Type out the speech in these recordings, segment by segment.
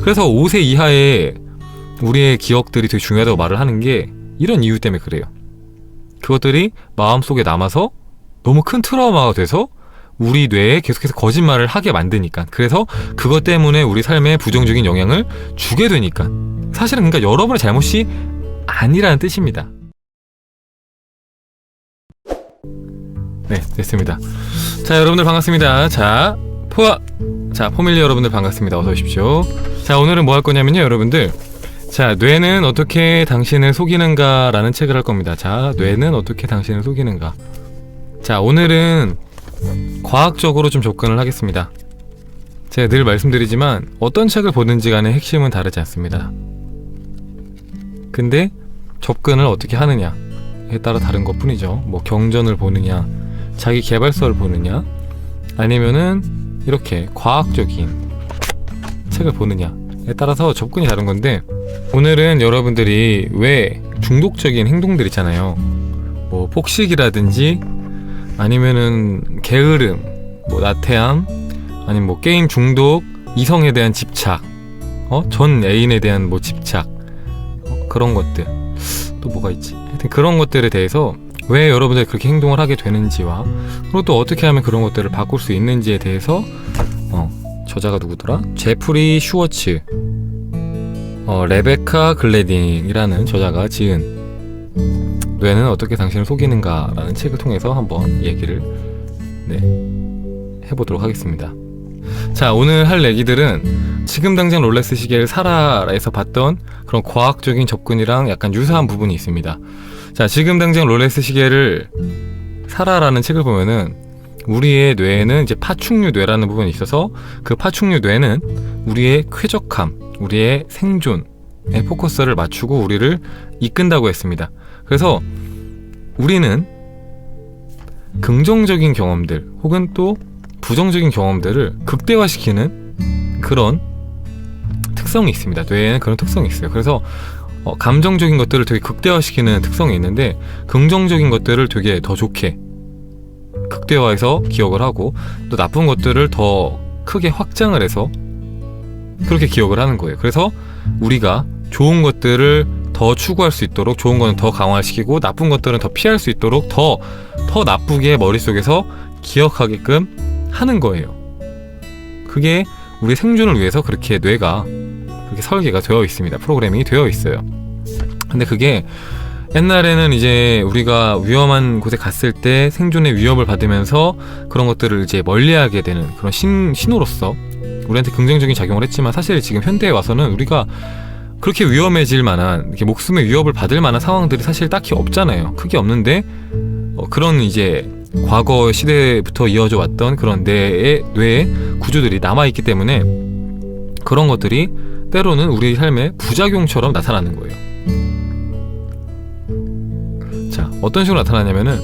그래서 5세 이하의 우리의 기억들이 되게 중요하다고 말을 하는 게 이런 이유 때문에 그래요. 그것들이 마음속에 남아서 너무 큰 트라우마가 돼서 우리 뇌에 계속해서 거짓말을 하게 만드니까. 그래서 그것 때문에 우리 삶에 부정적인 영향을 주게 되니까. 사실은 그러니까 여러분의 잘못이 아니라는 뜻입니다. 네, 됐습니다. 자, 여러분들 반갑습니다. 자, 포밀리 여러분들 반갑습니다. 어서 오십시오. 자, 오늘은 뭐 할 거냐면요, 여러분들. 자, 뇌는 어떻게 당신을 속이는가 라는 책을 할 겁니다. 자, 뇌는 어떻게 당신을 속이는가. 자, 오늘은 과학적으로 좀 접근을 하겠습니다. 제가 늘 말씀드리지만 어떤 책을 보든지 간에 핵심은 다르지 않습니다. 근데 접근을 어떻게 하느냐에 따라 다른 것 뿐이죠. 뭐 경전을 보느냐, 자기 개발서를 보느냐, 아니면은 이렇게 과학적인 책을 보느냐에 따라서 접근이 다른 건데, 오늘은 여러분들이 왜 중독적인 행동들 있잖아요. 뭐 폭식이라든지 아니면은 게으름, 뭐 나태함, 아니면 뭐 게임 중독, 이성에 대한 집착, 전 애인에 대한 뭐 집착, 그런 것들, 또 뭐가 있지? 하여튼 그런 것들에 대해서 왜 여러분들이 그렇게 행동을 하게 되는지와, 그리고 또 어떻게 하면 그런 것들을 바꿀 수 있는지에 대해서 저자가 누구더라? 제프리 슈워츠, 레베카 글래딩이라는 저자가 지은 뇌는 어떻게 당신을 속이는가 라는 책을 통해서 한번 얘기를 해보도록 하겠습니다. 자, 오늘 할 얘기들은 지금 당장 롤렉스 시계를 사라에서 봤던 그런 과학적인 접근이랑 약간 유사한 부분이 있습니다. 자, 지금 당장 롤렉스 시계를 사라라는 책을 보면은 우리의 뇌에는 이제 파충류 뇌라는 부분이 있어서 그 파충류 뇌는 우리의 쾌적함, 우리의 생존에 포커스를 맞추고 우리를 이끈다고 했습니다. 그래서 우리는 긍정적인 경험들 혹은 또 부정적인 경험들을 극대화시키는 그런 특성이 있습니다. 뇌에는 그런 특성이 있어요. 그래서 감정적인 것들을 되게 극대화시키는 특성이 있는데, 긍정적인 것들을 되게 더 좋게 극대화해서 기억을 하고, 또 나쁜 것들을 더 크게 확장을 해서 그렇게 기억을 하는 거예요. 그래서 우리가 좋은 것들을 더 추구할 수 있도록, 좋은 거는 더 강화시키고 나쁜 것들은 더 피할 수 있도록 더 나쁘게 머릿속에서 기억하게끔 하는 거예요. 그게 우리 생존을 위해서 그렇게 뇌가 그렇게 설계가 되어 있습니다. 프로그래밍이 되어 있어요. 근데 그게 옛날에는 이제 우리가 위험한 곳에 갔을 때 생존의 위협을 받으면서 그런 것들을 이제 멀리하게 되는 그런 신호로서 우리한테 긍정적인 작용을 했지만, 사실 지금 현대에 와서는 우리가 그렇게 위험해질 만한, 이렇게 목숨의 위협을 받을 만한 상황들이 사실 딱히 없잖아요. 크게 없는데 그런 이제 과거 시대부터 이어져 왔던 그런 뇌의 구조들이 남아있기 때문에 그런 것들이 때로는 우리 삶의 부작용처럼 나타나는 거예요. 자, 어떤 식으로 나타나냐면은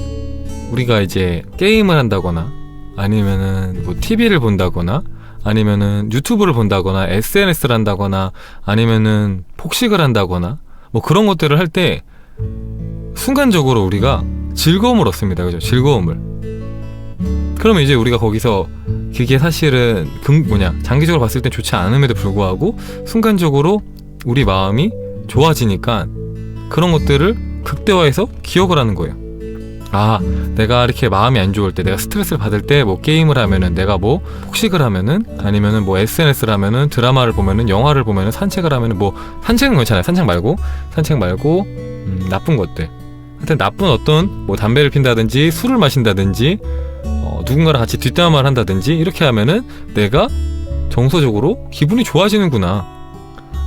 우리가 이제 게임을 한다거나 아니면은 뭐 TV를 본다거나 아니면은 유튜브를 본다거나 SNS를 한다거나 아니면은 폭식을 한다거나 뭐 그런 것들을 할 때 순간적으로 우리가 즐거움을 얻습니다. 그죠? 즐거움을. 그러면 이제 우리가 거기서 그게 사실은 장기적으로 봤을 땐 좋지 않음에도 불구하고 순간적으로 우리 마음이 좋아지니까 그런 것들을 극대화해서 기억을 하는 거예요. 아, 내가 이렇게 마음이 안 좋을 때, 내가 스트레스를 받을 때 뭐 게임을 하면은, 내가 뭐 폭식을 하면은, 아니면은 뭐 SNS를 하면은, 드라마를 보면은, 영화를 보면은, 산책을 하면은, 뭐 산책은 괜찮아요. 산책 말고 나쁜 것들, 하여튼 나쁜 어떤 뭐 담배를 핀다든지 술을 마신다든지 누군가랑 같이 뒷담화를 한다든지 이렇게 하면은 내가 정서적으로 기분이 좋아지는구나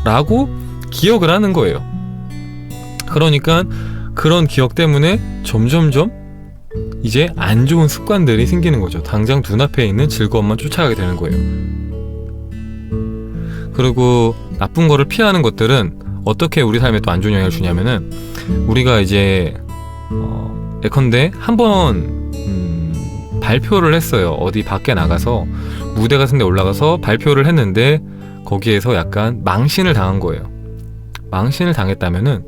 라고 기억을 하는 거예요. 그러니까 그런 기억 때문에 점점점 이제 안 좋은 습관들이 생기는 거죠. 당장 눈앞에 있는 즐거움만 쫓아가게 되는 거예요. 그리고 나쁜 거를 피하는 것들은 어떻게 우리 삶에 또 안 좋은 영향을 주냐면은, 우리가 이제 예컨대 한번 발표를 했어요. 어디 밖에 나가서 무대 같은 데 올라가서 발표를 했는데 거기에서 약간 망신을 당한 거예요. 망신을 당했다면은,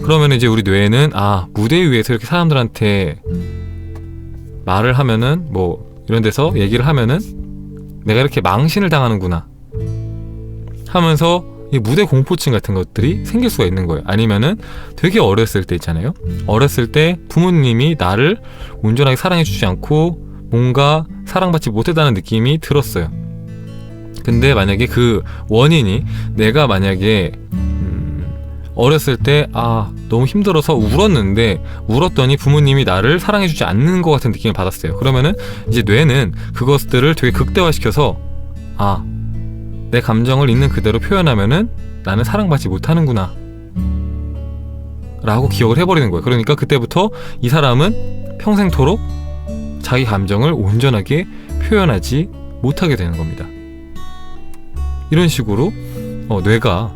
그러면 이제 우리 뇌에는 무대 위에서 이렇게 사람들한테 말을 하면은, 뭐 이런 데서 얘기를 하면은 내가 이렇게 망신을 당하는구나 하면서 이 무대 공포증 같은 것들이 생길 수가 있는 거예요. 아니면은 되게 어렸을 때 있잖아요. 어렸을 때 부모님이 나를 온전하게 사랑해주지 않고 뭔가 사랑받지 못했다는 느낌이 들었어요. 근데 만약에 그 원인이 내가 만약에 어렸을 때 너무 힘들어서 울었더니 부모님이 나를 사랑해주지 않는 것 같은 느낌을 받았어요. 그러면은 이제 뇌는 그것들을 되게 극대화시켜서 내 감정을 있는 그대로 표현하면은 나는 사랑받지 못하는구나 라고 기억을 해버리는 거예요. 그러니까 그때부터 이 사람은 평생토록 자기 감정을 온전하게 표현하지 못하게 되는 겁니다. 이런 식으로 뇌가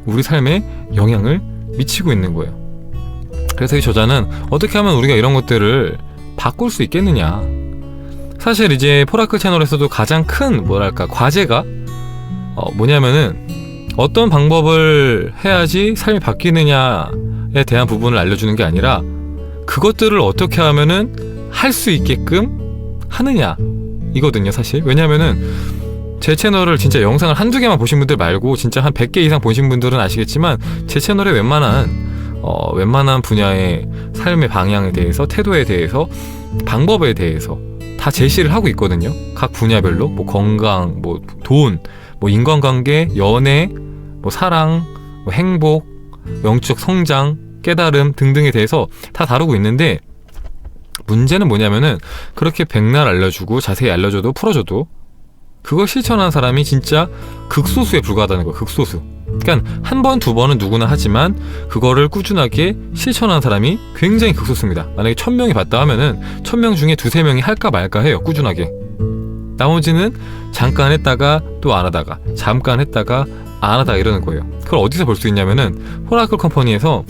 우리 삶에 영향을 미치고 있는 거예요. 그래서 이 저자는 어떻게 하면 우리가 이런 것들을 바꿀 수 있겠느냐. 사실 이제 포라클 채널에서도 가장 큰 과제가 뭐냐면은 어떤 방법을 해야지 삶이 바뀌느냐에 대한 부분을 알려주는 게 아니라 그것들을 어떻게 하면은 할 수 있게끔 하느냐 이거든요, 사실. 왜냐면은 제 채널을 진짜 영상을 한두 개만 보신 분들 말고 진짜 한 100개 이상 보신 분들은 아시겠지만 제 채널에 웬만한 분야의 삶의 방향에 대해서, 태도에 대해서, 방법에 대해서 다 제시를 하고 있거든요. 각 분야별로 뭐 건강, 뭐 돈, 뭐 인간관계, 연애, 뭐 사랑, 뭐 행복, 영적 성장, 깨달음 등등에 대해서 다 다루고 있는데 문제는 뭐냐면은 그렇게 백날 알려주고 자세히 알려줘도 풀어줘도 그걸 실천하는 사람이 진짜 극소수에 불과하다는 거예요. 극소수. 그러니까 한 번, 두 번은 누구나 하지만 그거를 꾸준하게 실천하는 사람이 굉장히 극소수입니다. 만약에 1000명이 봤다 하면은 1000명 중에 두세 명이 할까 말까 해요. 꾸준하게. 나머지는 잠깐 했다가 또 안 하다가, 잠깐 했다가 안 하다가 이러는 거예요. 그걸 어디서 볼 수 있냐면은 포라클 컴퍼니에서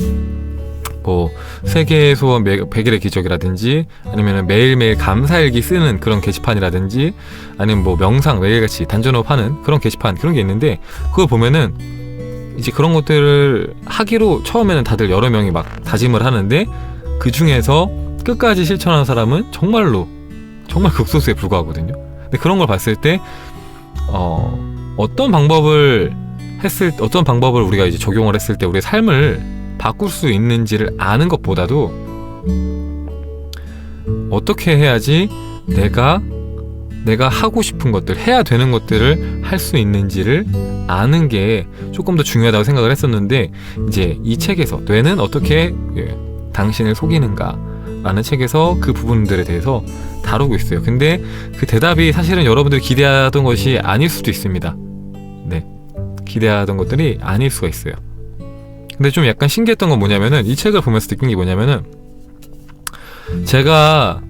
뭐 세계의 소원 100일의 기적이라든지 아니면 매일매일 감사일기 쓰는 그런 게시판이라든지 아니면 뭐 명상 매일같이 단전호흡 하는 그런 게시판, 그런 게 있는데 그걸 보면은 이제 그런 것들을 하기로 처음에는 다들 여러 명이 막 다짐을 하는데 그 중에서 끝까지 실천하는 사람은 정말 극소수에 불과하거든요. 근데 그런 걸 봤을 때 어떤 방법을 우리가 이제 적용을 했을 때 우리의 삶을 바꿀 수 있는지를 아는 것보다도 어떻게 해야지 내가 하고 싶은 것들, 해야 되는 것들을 할 수 있는지를 아는 게 조금 더 중요하다고 생각을 했었는데 이제 이 책에서 뇌는 어떻게 당신을 속이는가 라는 책에서 그 부분들에 대해서 다루고 있어요. 근데 그 대답이 사실은 여러분들이 기대하던 것이 아닐 수도 있습니다. 네, 기대하던 것들이 아닐 수가 있어요. 근데 좀 약간 신기했던 건 뭐냐면은 이 책을 보면서 느낀 게 뭐냐면은 제가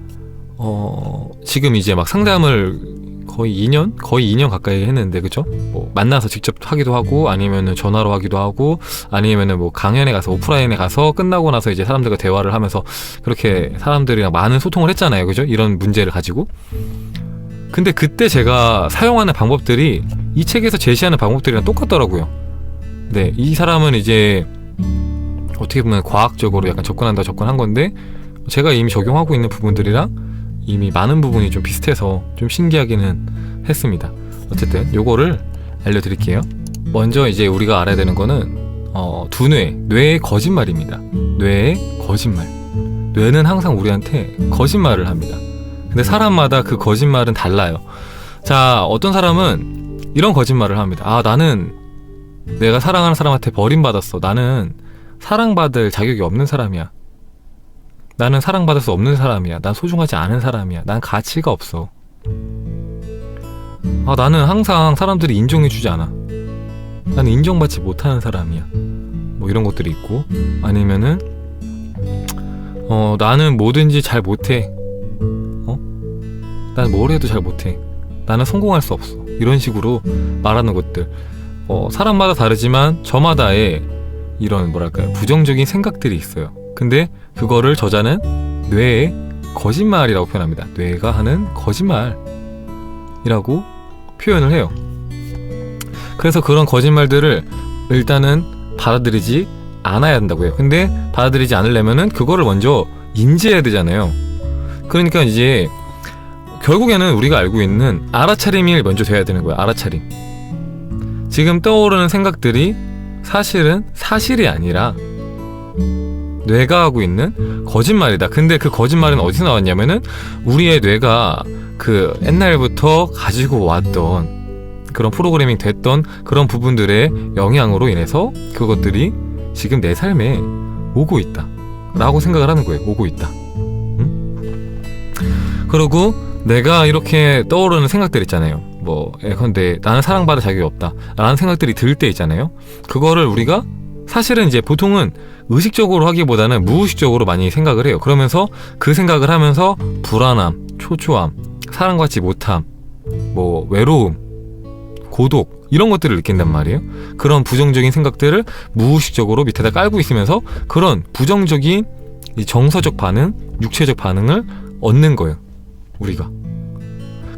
지금 이제 막 상담을 거의 2년 가까이 했는데, 그쵸? 뭐 만나서 직접 하기도 하고 아니면은 전화로 하기도 하고 아니면은 뭐 강연에 가서 오프라인에 가서 끝나고 나서 이제 사람들과 대화를 하면서 그렇게 사람들이랑 많은 소통을 했잖아요, 그죠? 이런 문제를 가지고. 근데 그때 제가 사용하는 방법들이 이 책에서 제시하는 방법들이랑 똑같더라고요. 네, 이 사람은 이제 어떻게 보면 과학적으로 약간 접근한 건데 제가 이미 적용하고 있는 부분들이랑 이미 많은 부분이 좀 비슷해서 좀 신기하기는 했습니다. 어쨌든 요거를 알려드릴게요. 먼저 이제 우리가 알아야 되는 거는 뇌의 거짓말입니다. 뇌의 거짓말. 뇌는 항상 우리한테 거짓말을 합니다. 근데 사람마다 그 거짓말은 달라요. 자, 어떤 사람은 이런 거짓말을 합니다. 나는 내가 사랑하는 사람한테 버림받았어. 나는 사랑받을 자격이 없는 사람이야. 나는 사랑받을 수 없는 사람이야. 난 소중하지 않은 사람이야. 난 가치가 없어. 나는 항상 사람들이 인정해주지 않아. 나는 인정받지 못하는 사람이야. 뭐 이런 것들이 있고, 아니면은 나는 뭐든지 잘 못해. 나는 뭘 해도 잘 못해. 나는 성공할 수 없어. 이런 식으로 말하는 것들. 사람마다 다르지만 저마다의 이런 부정적인 생각들이 있어요. 근데 그거를 저자는 뇌의 거짓말이라고 표현합니다. 뇌가 하는 거짓말이라고 표현을 해요. 그래서 그런 거짓말들을 일단은 받아들이지 않아야 한다고 해요. 근데 받아들이지 않으려면은 그거를 먼저 인지해야 되잖아요. 그러니까 이제 결국에는 우리가 알고 있는 알아차림이 먼저 돼야 되는 거예요. 알아차림. 지금 떠오르는 생각들이 사실은 사실이 아니라 뇌가 하고 있는 거짓말이다. 근데 그 거짓말은 어디서 나왔냐면은 우리의 뇌가 그 옛날부터 가지고 왔던 그런 프로그래밍 됐던 그런 부분들의 영향으로 인해서 그것들이 지금 내 삶에 오고 있다 라고 생각을 하는 거예요. 오고 있다. 그리고 내가 이렇게 떠오르는 생각들 있잖아요. 뭐 예컨대 나는 사랑받을 자격이 없다 라는 생각들이 들 때 있잖아요. 그거를 우리가 사실은 이제 보통은 의식적으로 하기보다는 무의식적으로 많이 생각을 해요. 그러면서 그 생각을 하면서 불안함, 초조함, 사랑받지 못함, 뭐 외로움, 고독 이런 것들을 느낀단 말이에요. 그런 부정적인 생각들을 무의식적으로 밑에다 깔고 있으면서 그런 부정적인 이 정서적 반응, 육체적 반응을 얻는 거예요. 우리가.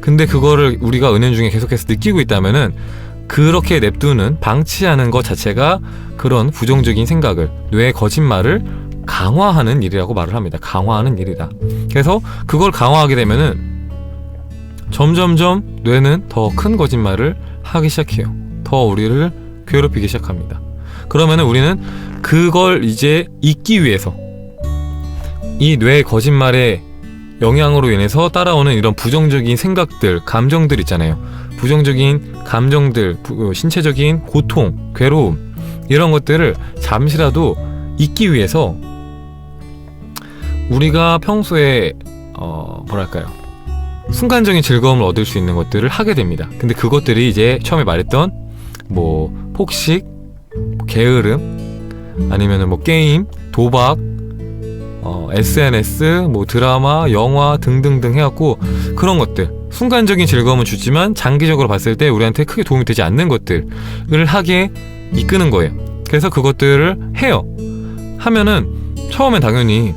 근데 그거를 우리가 은연중에 계속해서 느끼고 있다면은 그렇게 냅두는, 방치하는 것 자체가 그런 부정적인 생각을, 뇌의 거짓말을 강화하는 일이라고 말을 합니다. 강화하는 일이다. 그래서 그걸 강화하게 되면은 점점점 뇌는 더 큰 거짓말을 하기 시작해요. 더 우리를 괴롭히기 시작합니다. 그러면은 우리는 그걸 이제 잊기 위해서 이 뇌의 거짓말의 영향으로 인해서 따라오는 이런 부정적인 생각들, 감정들 있잖아요. 부정적인 감정들, 신체적인 고통, 괴로움 이런 것들을 잠시라도 잊기 위해서 우리가 평소에 뭐랄까요, 순간적인 즐거움을 얻을 수 있는 것들을 하게 됩니다. 근데 그것들이 이제 처음에 말했던 뭐 폭식, 게으름, 아니면은 뭐 게임, 도박, SNS, 뭐 드라마, 영화 등등등 해갖고 그런 것들, 순간적인 즐거움은 주지만 장기적으로 봤을 때 우리한테 크게 도움이 되지 않는 것들을 하게 이끄는 거예요. 그래서 그것들을 해요. 하면은 처음엔 당연히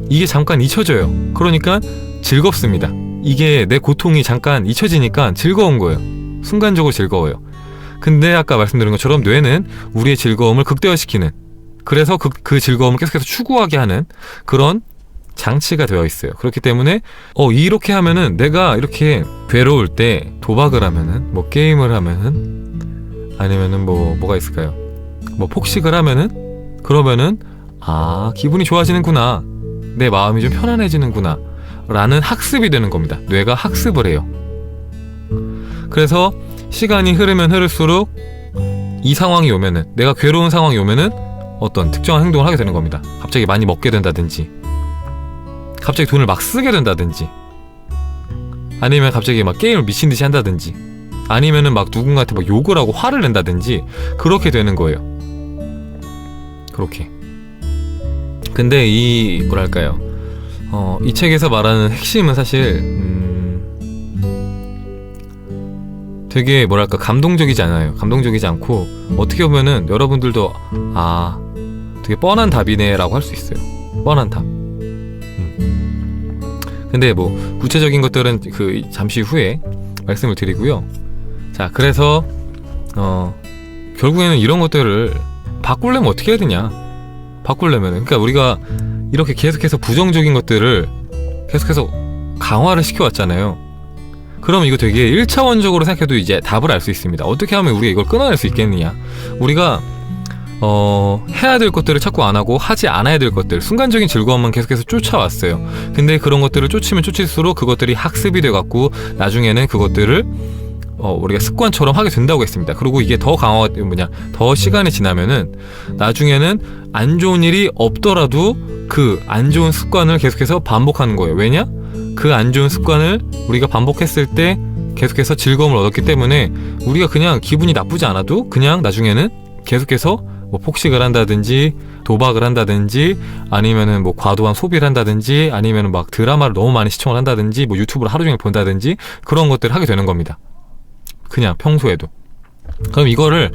이게 잠깐 잊혀져요. 그러니까 즐겁습니다. 이게 내 고통이 잠깐 잊혀지니까 즐거운 거예요. 순간적으로 즐거워요. 근데 아까 말씀드린 것처럼 뇌는 우리의 즐거움을 극대화시키는, 그래서 그 즐거움을 계속해서 추구하게 하는 그런 장치가 되어 있어요. 그렇기 때문에 이렇게 하면은, 내가 이렇게 괴로울 때 도박을 하면은, 뭐 게임을 하면은, 아니면은 뭐가 있을까요? 뭐 폭식을 하면은, 그러면은 기분이 좋아지는구나, 내 마음이 좀 편안해지는구나 라는 학습이 되는 겁니다. 뇌가 학습을 해요. 그래서 시간이 흐르면 흐를수록 이 상황이 오면은, 내가 괴로운 상황이 오면은 어떤 특정한 행동을 하게 되는 겁니다. 갑자기 많이 먹게 된다든지, 갑자기 돈을 막 쓰게 된다든지, 아니면 갑자기 막 게임을 미친듯이 한다든지, 아니면은 막 누군가한테 막 욕을 하고 화를 낸다든지, 그렇게 되는 거예요. 그렇게. 근데 이 뭐랄까요, 이 책에서 말하는 핵심은 사실 되게 뭐랄까 감동적이지 않아요. 감동적이지 않고 어떻게 보면은 여러분들도 되게 뻔한 답이네 라고 할 수 있어요. 뻔한 답. 근데 뭐 구체적인 것들은 그 잠시 후에 말씀을 드리고요. 자, 그래서 결국에는 이런 것들을 바꾸려면 어떻게 해야 되냐, 바꾸려면, 그러니까 우리가 이렇게 계속해서 부정적인 것들을 계속해서 강화를 시켜왔잖아요. 그럼 이거 되게 1차원적으로 생각해도 이제 답을 알 수 있습니다. 어떻게 하면 우리가 이걸 끊어낼 수 있겠느냐. 우리가 해야 될 것들을 자꾸 안 하고 하지 않아야 될 것들, 순간적인 즐거움만 계속해서 쫓아왔어요. 근데 그런 것들을 쫓으면 쫓을수록 그것들이 학습이 돼갖고 나중에는 그것들을 우리가 습관처럼 하게 된다고 했습니다. 그리고 이게 더 더 시간이 지나면은 나중에는 안 좋은 일이 없더라도 그 안 좋은 습관을 계속해서 반복하는 거예요. 왜냐? 그 안 좋은 습관을 우리가 반복했을 때 계속해서 즐거움을 얻었기 때문에 우리가 그냥 기분이 나쁘지 않아도 그냥 나중에는 계속해서 뭐 폭식을 한다든지, 도박을 한다든지, 아니면은 뭐 과도한 소비를 한다든지, 아니면은 막 드라마를 너무 많이 시청을 한다든지, 뭐 유튜브를 하루 종일 본다든지, 그런 것들을 하게 되는 겁니다. 그냥 평소에도. 그럼 이거를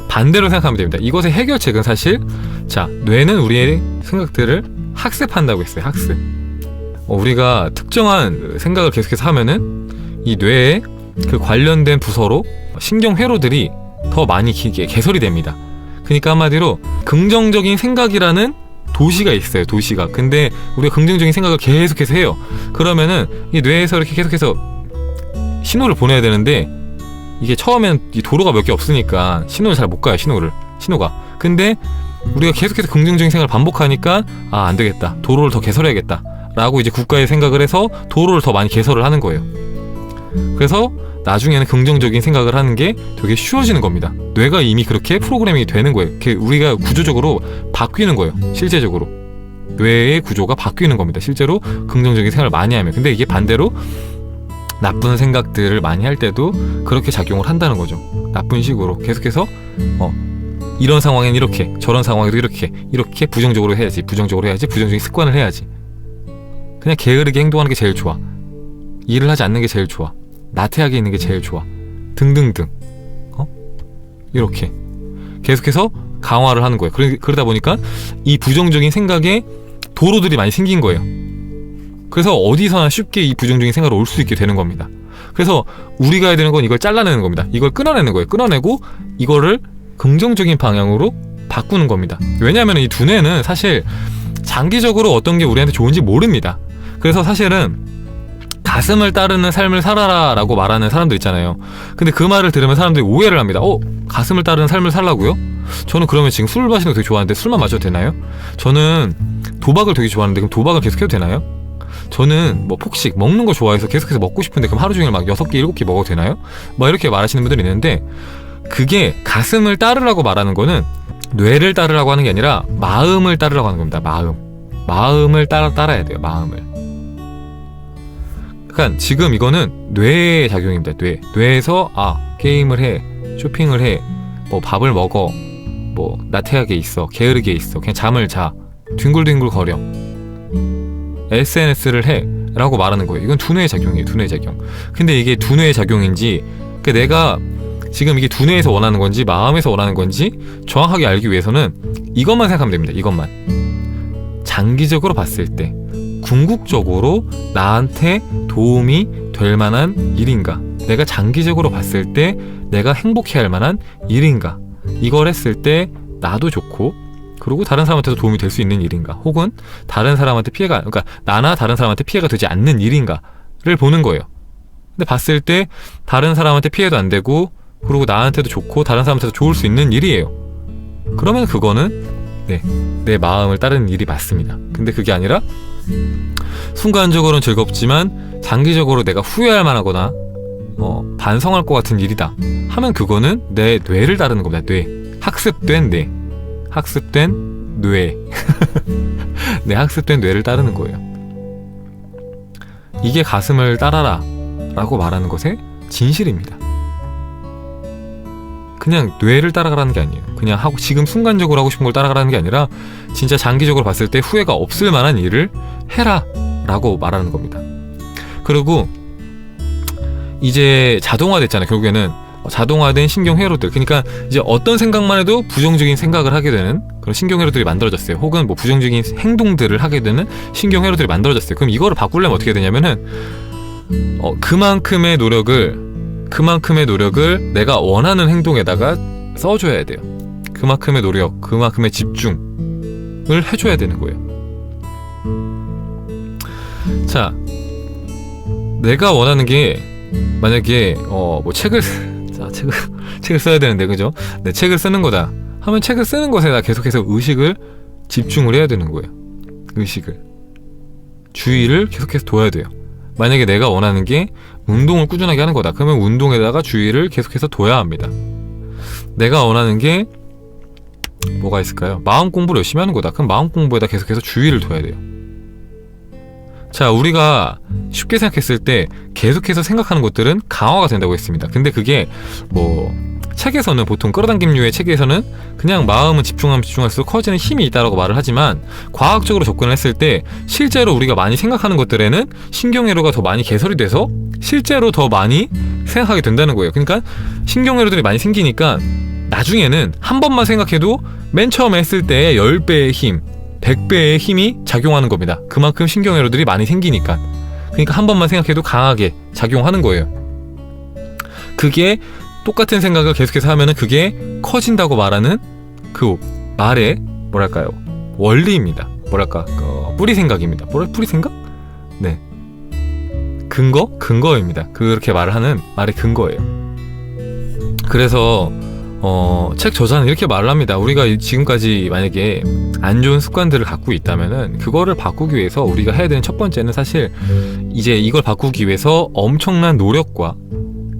반대로 생각하면 됩니다. 이것의 해결책은 사실, 자, 뇌는 우리의 생각들을 학습한다고 했어요. 학습. 우리가 특정한 생각을 계속해서 하면은 이 뇌에 그 관련된 부서로 신경회로들이 더 많이 개설이 됩니다. 그러니까 한마디로 긍정적인 생각이라는 도시가 있어요. 도시가. 근데 우리가 긍정적인 생각을 계속해서 해요. 그러면은 이 뇌에서 이렇게 계속해서 신호를 보내야 되는데 이게 처음엔 이 도로가 몇 개 없으니까 신호를 잘 못 가요. 신호가. 근데 우리가 계속해서 긍정적인 생각을 반복하니까 안 되겠다, 도로를 더 개설해야겠다 라고 이제 국가에 생각을 해서 도로를 더 많이 개설을 하는 거예요. 그래서 나중에는 긍정적인 생각을 하는 게 되게 쉬워지는 겁니다. 뇌가 이미 그렇게 프로그래밍이 되는 거예요. 우리가 구조적으로 바뀌는 거예요. 실제적으로 뇌의 구조가 바뀌는 겁니다. 실제로 긍정적인 생각을 많이 하면. 근데 이게 반대로 나쁜 생각들을 많이 할 때도 그렇게 작용을 한다는 거죠. 나쁜 식으로 계속해서 이런 상황엔 이렇게, 저런 상황에도 이렇게 부정적으로 해야지, 부정적인 습관을 해야지, 그냥 게으르게 행동하는 게 제일 좋아, 일을 하지 않는 게 제일 좋아, 나태하게 있는 게 제일 좋아, 등등등. 이렇게 계속해서 강화를 하는 거예요. 그러다 보니까 이 부정적인 생각에 도로들이 많이 생긴 거예요. 그래서 어디서나 쉽게 이 부정적인 생각을 올 수 있게 되는 겁니다. 그래서 우리가 해야 되는 건 이걸 잘라내는 겁니다. 이걸 끊어내는 거예요. 끊어내고 이거를 긍정적인 방향으로 바꾸는 겁니다. 왜냐하면 이 두뇌는 사실 장기적으로 어떤 게 우리한테 좋은지 모릅니다. 그래서 사실은 가슴을 따르는 삶을 살아라 라고 말하는 사람들 있잖아요. 근데 그 말을 들으면 사람들이 오해를 합니다. 가슴을 따르는 삶을 살라고요? 저는 그러면 지금 술 마시는 거 되게 좋아하는데 술만 마셔도 되나요? 저는 도박을 되게 좋아하는데 그럼 도박을 계속해도 되나요? 저는 뭐 폭식, 먹는 거 좋아해서 계속해서 먹고 싶은데 그럼 하루 종일 막 6개, 7개 먹어도 되나요? 뭐 이렇게 말하시는 분들이 있는데, 그게 가슴을 따르라고 말하는 거는 뇌를 따르라고 하는 게 아니라 마음을 따르라고 하는 겁니다. 마음을 따라야 돼요. 마음을. 그러니까 지금 이거는 뇌의 작용입니다. 뇌에서 게임을 해, 쇼핑을 해, 뭐 밥을 먹어, 뭐 나태하게 있어, 게으르게 있어, 그냥 잠을 자, 뒹굴뒹굴 거려, SNS를 해 라고 말하는 거예요. 이건 두뇌의 작용이에요. 두뇌의 작용. 근데 이게 두뇌의 작용인지, 그러니까 내가 지금 이게 두뇌에서 원하는 건지 마음에서 원하는 건지 정확하게 알기 위해서는 이것만 생각하면 됩니다. 이것만. 장기적으로 봤을 때 궁극적으로 나한테 도움이 될 만한 일인가, 내가 장기적으로 봤을 때 내가 행복해할 만한 일인가, 이걸 했을 때 나도 좋고 그리고 다른 사람한테도 도움이 될 수 있는 일인가, 혹은 다른 사람한테 그러니까 나나 다른 사람한테 피해가 되지 않는 일인가를 보는 거예요. 근데 봤을 때 다른 사람한테 피해도 안 되고 그리고 나한테도 좋고 다른 사람한테도 좋을 수 있는 일이에요. 그러면 그거는 내 마음을 따르는 일이 맞습니다. 근데 그게 아니라 순간적으로는 즐겁지만 장기적으로 내가 후회할 만하거나 반성할 것 같은 일이다 하면 그거는 내 뇌를 따르는 겁니다. 학습된 뇌 학습된 뇌를 따르는 거예요. 이게 가슴을 따라라 라고 말하는 것의 진실입니다. 그냥 뇌를 따라가라는 게 아니에요. 그냥 지금 순간적으로 하고 싶은 걸 따라가라는 게 아니라 진짜 장기적으로 봤을 때 후회가 없을 만한 일을 해라 라고 말하는 겁니다. 그리고 이제 자동화됐잖아요. 결국에는 자동화된 신경회로들, 그러니까 이제 어떤 생각만 해도 부정적인 생각을 하게 되는 그런 신경회로들이 만들어졌어요. 혹은 뭐 부정적인 행동들을 하게 되는 신경회로들이 만들어졌어요. 그럼 이거를 바꾸려면 어떻게 되냐면은 그만큼의 노력을 내가 원하는 행동에다가 써줘야 돼요. 그만큼의 노력, 그만큼의 집중을 해줘야 되는 거예요. 자, 내가 원하는 게 만약에 뭐 책을 써야 되는데, 그죠? 네, 책을 쓰는 거다 하면 책을 쓰는 것에다 계속해서 집중을 해야 되는 거예요. 주의를 계속해서 둬야 돼요. 만약에 내가 원하는 게 운동을 꾸준하게 하는 거다, 그러면 운동에다가 주의를 계속해서 둬야 합니다. 내가 원하는 게 뭐가 있을까요? 마음 공부를 열심히 하는 거다, 그럼 마음 공부에다 계속해서 주의를 둬야 돼요. 자, 우리가 쉽게 생각했을 때 계속해서 생각하는 것들은 강화가 된다고 했습니다. 근데 그게 뭐 책에서는, 보통 끌어당김류의 책에서는 그냥 마음은 집중하면 집중할수록 커지는 힘이 있다라고 말을 하지만, 과학적으로 접근을 했을 때 실제로 우리가 많이 생각하는 것들에는 신경회로가 더 많이 개설이 돼서 실제로 더 많이 생각하게 된다는 거예요. 그러니까 신경회로들이 많이 생기니까 나중에는 한 번만 생각해도 맨 처음에 했을 때의 10배의 힘, 100배의 힘이 작용하는 겁니다. 그만큼 신경회로들이 많이 생기니까. 그러니까 한 번만 생각해도 강하게 작용하는 거예요. 그게 똑같은 생각을 계속해서 하면은 그게 커진다고 말하는 그 말의 뭐랄까요, 원리입니다. 뿌리 생각입니다. 뿌리 생각? 네. 근거입니다. 그렇게 말을 하는 말의 근거예요. 그래서 책 저자는 이렇게 말을 합니다. 우리가 지금까지 만약에 안 좋은 습관들을 갖고 있다면은 그거를 바꾸기 위해서 우리가 해야 되는 첫 번째는 사실 이제 이걸 바꾸기 위해서 엄청난 노력과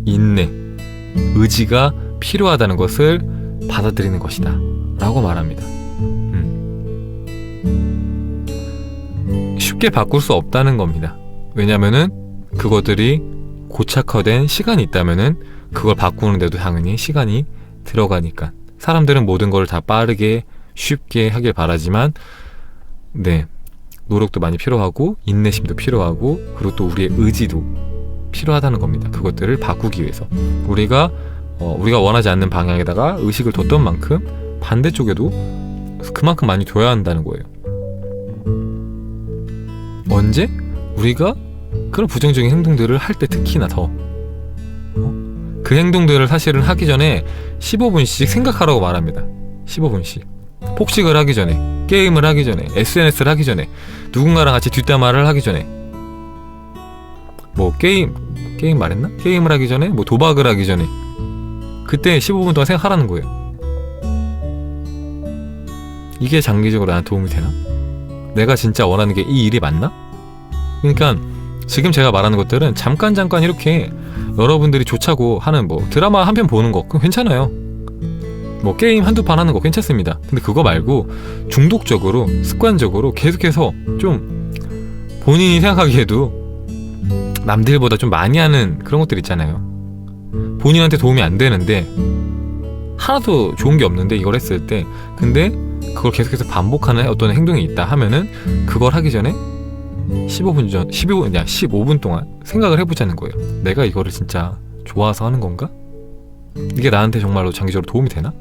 인내, 의지가 필요하다는 것을 받아들이는 것이다 라고 말합니다. 쉽게 바꿀 수 없다는 겁니다. 왜냐면은 그것들이 고착화된 시간이 있다면은 그걸 바꾸는데도 당연히 시간이 들어가니까. 사람들은 모든 걸 다 빠르게 쉽게 하길 바라지만 네, 노력도 많이 필요하고 인내심도 필요하고 그리고 또 우리의 의지도 필요하다는 겁니다. 그것들을 바꾸기 위해서 우리가 원하지 않는 방향에다가 의식을 뒀던 만큼 반대쪽에도 그만큼 많이 둬야 한다는 거예요. 언제? 우리가 그런 부정적인 행동들을 할 때 특히나 더 그 행동들을 사실은 하기 전에 15분씩 생각하라고 말합니다. 15분씩 폭식을 하기 전에, 게임을 하기 전에, SNS를 하기 전에, 누군가랑 같이 뒷담화를 하기 전에, 뭐 게임 말했나? 게임을 하기 전에, 뭐 도박을 하기 전에 그때 15분 동안 생각하라는 거예요. 이게 장기적으로 나한테 도움이 되나? 내가 진짜 원하는 게 이 일이 맞나? 그러니까 지금 제가 말하는 것들은 잠깐 이렇게 여러분들이 좋자고 하는 뭐 드라마 한 편 보는 거 그건 괜찮아요. 뭐 게임 한두 판 하는 거 괜찮습니다. 근데 그거 말고 중독적으로 습관적으로 계속해서 좀 본인이 생각하기에도 남들보다 좀 많이 하는 그런 것들 있잖아요. 본인한테 도움이 안 되는데 하나도 좋은 게 없는데 이걸 했을 때 근데 그걸 계속해서 반복하는 어떤 행동이 있다 하면은 그걸 하기 전에 15분 동안 생각을 해보자는 거예요. 내가 이거를 진짜 좋아서 하는 건가? 이게 나한테 정말로 장기적으로 도움이 되나?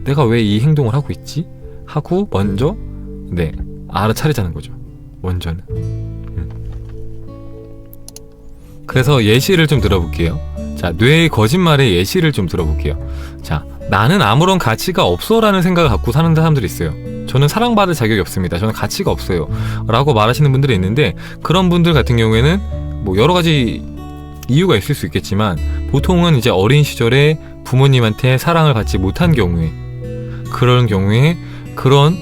내가 왜 이 행동을 하고 있지? 하고 먼저 알아차리자는 거죠. 먼저는. 그래서 예시를 좀 들어볼게요. 자, 뇌의 거짓말의 예시를 좀 들어볼게요. 자, 나는 아무런 가치가 없어 라는 생각을 갖고 사는 사람들이 있어요. 저는 사랑받을 자격이 없습니다. 저는 가치가 없어요 라고 말하시는 분들이 있는데 그런 분들 같은 경우에는 뭐 여러 가지 이유가 있을 수 있겠지만 보통은 이제 어린 시절에 부모님한테 사랑을 받지 못한 경우에 그런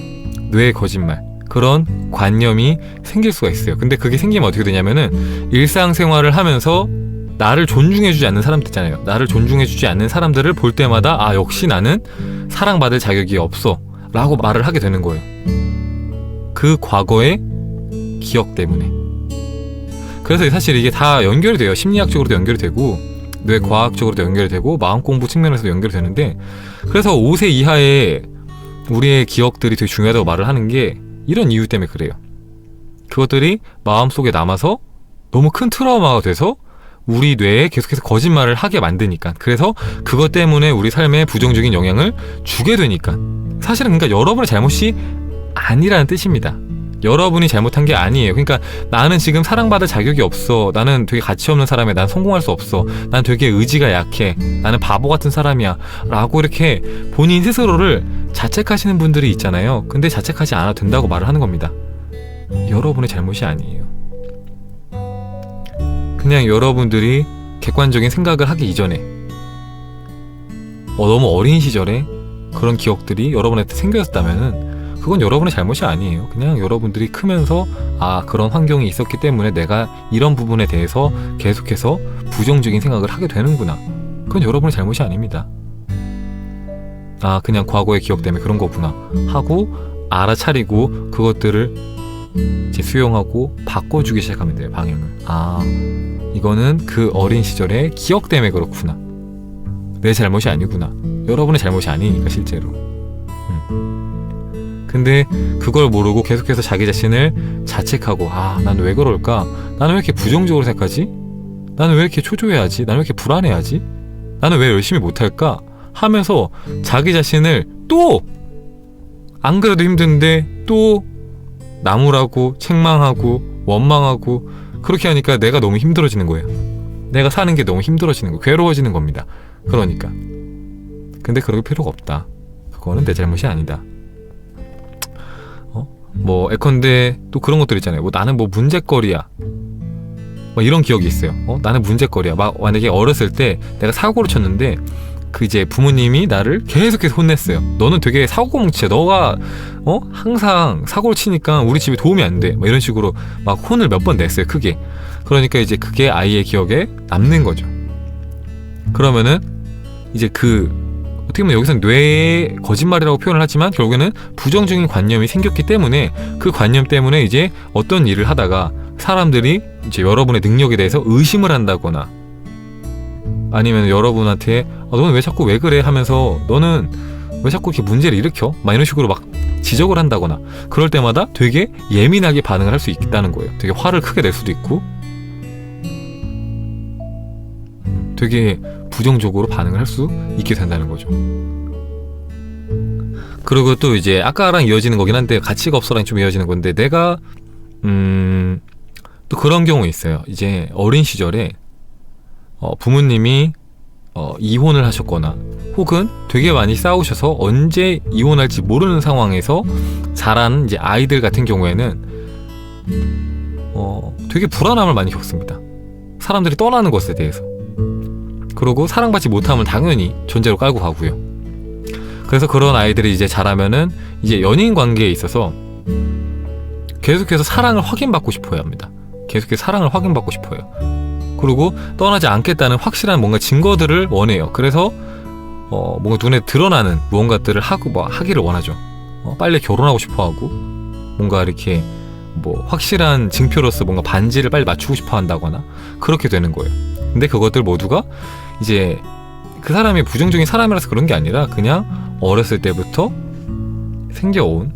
뇌의 거짓말 그런 관념이 생길 수가 있어요. 근데 그게 생기면 어떻게 되냐면은 일상생활을 하면서 나를 존중해주지 않는 사람들 있잖아요. 나를 존중해주지 않는 사람들을 볼 때마다 역시 나는 사랑받을 자격이 없어 라고 말을 하게 되는 거예요. 그 과거의 기억 때문에. 그래서 사실 이게 다 연결이 돼요. 심리학적으로도 연결이 되고 뇌과학적으로도 연결이 되고 마음공부 측면에서도 연결이 되는데 그래서 5세 이하의 우리의 기억들이 되게 중요하다고 말을 하는 게 이런 이유 때문에 그래요. 그것들이 마음속에 남아서 너무 큰 트라우마가 돼서 우리 뇌에 계속해서 거짓말을 하게 만드니까. 그래서 그것 때문에 우리 삶에 부정적인 영향을 주게 되니까. 사실은 그러니까 여러분의 잘못이 아니라는 뜻입니다. 여러분이 잘못한 게 아니에요. 그러니까 나는 지금 사랑받을 자격이 없어. 나는 되게 가치 없는 사람이야. 난 성공할 수 없어. 난 되게 의지가 약해. 나는 바보 같은 사람이야. 라고 이렇게 본인 스스로를 자책하시는 분들이 있잖아요. 근데 자책하지 않아도 된다고 말을 하는 겁니다. 여러분의 잘못이 아니에요. 그냥 여러분들이 객관적인 생각을 하기 이전에 너무 어린 시절에 그런 기억들이 여러분한테 생겼다면은 그건 여러분의 잘못이 아니에요. 그냥 여러분들이 크면서 그런 환경이 있었기 때문에 내가 이런 부분에 대해서 계속해서 부정적인 생각을 하게 되는구나. 그건 여러분의 잘못이 아닙니다. 그냥 과거의 기억 때문에 그런 거구나 하고 알아차리고 그것들을 이제 수용하고 바꿔주기 시작하면 돼요. 방향을. 이거는 그 어린 시절의 기억 때문에 그렇구나. 내 잘못이 아니구나. 여러분의 잘못이 아니니까 실제로. 근데 그걸 모르고 계속해서 자기 자신을 자책하고 난 왜 그럴까? 나는 왜 이렇게 부정적으로 생각하지? 나는 왜 이렇게 초조해하지? 나는 왜 이렇게 불안해하지? 나는 왜 열심히 못할까? 하면서 자기 자신을 또 안 그래도 힘든데 또 나무라고 책망하고 원망하고 그렇게 하니까 내가 너무 힘들어지는 거예요. 내가 사는 게 너무 힘들어지는 거예요. 괴로워지는 겁니다. 그러니까. 근데 그럴 필요가 없다. 그거는 내 잘못이 아니다. 뭐 예컨대 또 그런 것들 있잖아요. 뭐 나는 뭐 문제거리야. 막 이런 기억이 있어요. 나는 문제거리야. 막 만약에 어렸을 때 내가 사고를 쳤는데 그 이제 부모님이 나를 계속해서 혼냈어요. 너는 되게 사고뭉치야. 너가 항상 사고를 치니까 우리 집에 도움이 안 돼. 막 이런 식으로 막 혼을 몇 번 냈어요. 크게. 그러니까 이제 그게 아이의 기억에 남는 거죠. 그러면은 이제 어떻게 보면 여기서 뇌의 거짓말이라고 표현을 하지만 결국에는 부정적인 관념이 생겼기 때문에 그 관념 때문에 이제 어떤 일을 하다가 사람들이 이제 여러분의 능력에 대해서 의심을 한다거나 아니면 여러분한테 너는 왜 자꾸 왜 그래 하면서 너는 왜 자꾸 이렇게 문제를 일으켜? 막 이런 식으로 막 지적을 한다거나 그럴 때마다 되게 예민하게 반응을 할 수 있다는 거예요. 되게 화를 크게 낼 수도 있고 되게 부정적으로 반응을 할 수 있게 된다는 거죠. 그리고 또 이제 아까랑 이어지는 거긴 한데 가치가 없어랑 좀 이어지는 건데 내가 또 그런 경우 있어요. 이제 어린 시절에 부모님이 이혼을 하셨거나 혹은 되게 많이 싸우셔서 언제 이혼할지 모르는 상황에서 자란 이제 아이들 같은 경우에는 되게 불안함을 많이 겪습니다. 사람들이 떠나는 것에 대해서. 그리고 사랑받지 못하면 당연히 존재로 깔고 가고요. 그래서 그런 아이들이 이제 자라면은 이제 연인 관계에 있어서 계속해서 사랑을 확인받고 싶어야 합니다. 계속해서 사랑을 확인받고 싶어요. 그리고 떠나지 않겠다는 확실한 뭔가 증거들을 원해요. 그래서 뭔가 눈에 드러나는 무언가들을 하기를 원하죠. 빨리 결혼하고 싶어하고 뭔가 이렇게 확실한 증표로서 뭔가 반지를 빨리 맞추고 싶어 한다거나 그렇게 되는 거예요. 근데 그것들 모두가 이제 그 사람이 부정적인 사람이라서 그런 게 아니라 그냥 어렸을 때부터 생겨온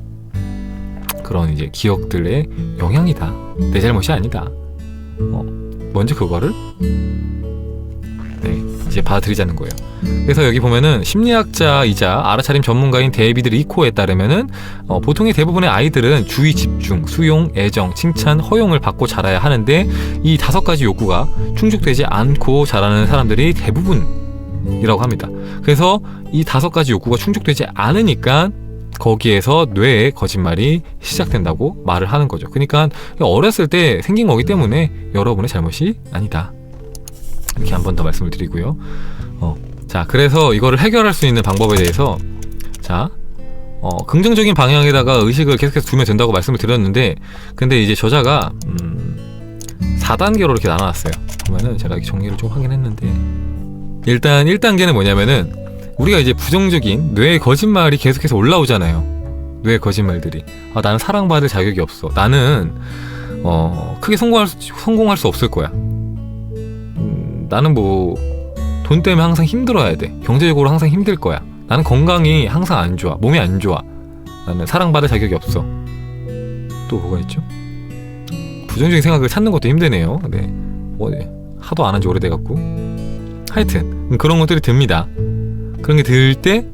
그런 이제 기억들의 영향이다. 내 잘못이 아니다. 먼저 그거를 이제 받아들이자는 거예요. 그래서 여기 보면은 심리학자이자 알아차림 전문가인 데이비드 리코에 따르면은 보통의 대부분의 아이들은 주의, 집중, 수용, 애정, 칭찬, 허용을 받고 자라야 하는데 이 5가지 욕구가 충족되지 않고 자라는 사람들이 대부분이라고 합니다. 그래서 이 5가지 욕구가 충족되지 않으니까 거기에서 뇌의 거짓말이 시작된다고 말을 하는 거죠. 그러니까 어렸을 때 생긴 거기 때문에 여러분의 잘못이 아니다. 이렇게 한 번 더 말씀을 드리고요. 자, 그래서 이거를 해결할 수 있는 방법에 대해서 긍정적인 방향에다가 의식을 계속해서 두면 된다고 말씀을 드렸는데 근데 이제 저자가 4단계로 이렇게 나눠놨어요. 보면은 제가 이렇게 정리를 좀 하긴 했는데 일단 1단계는 뭐냐면은 우리가 이제 부정적인 뇌의 거짓말이 계속해서 올라오잖아요. 뇌의 거짓말들이 나는 사랑받을 자격이 없어. 나는 크게 성공할 수 없을 거야. 나는 돈 때문에 항상 힘들어야 돼. 경제적으로 항상 힘들 거야. 나는 건강이 항상 안 좋아. 몸이 안 좋아. 나는 사랑받을 자격이 없어. 또 뭐가 있죠? 부정적인 생각을 찾는 것도 힘드네요. 네. 하도 안 한 지 오래돼갖고. 하여튼 그런 것들이 듭니다. 그런 게 들 때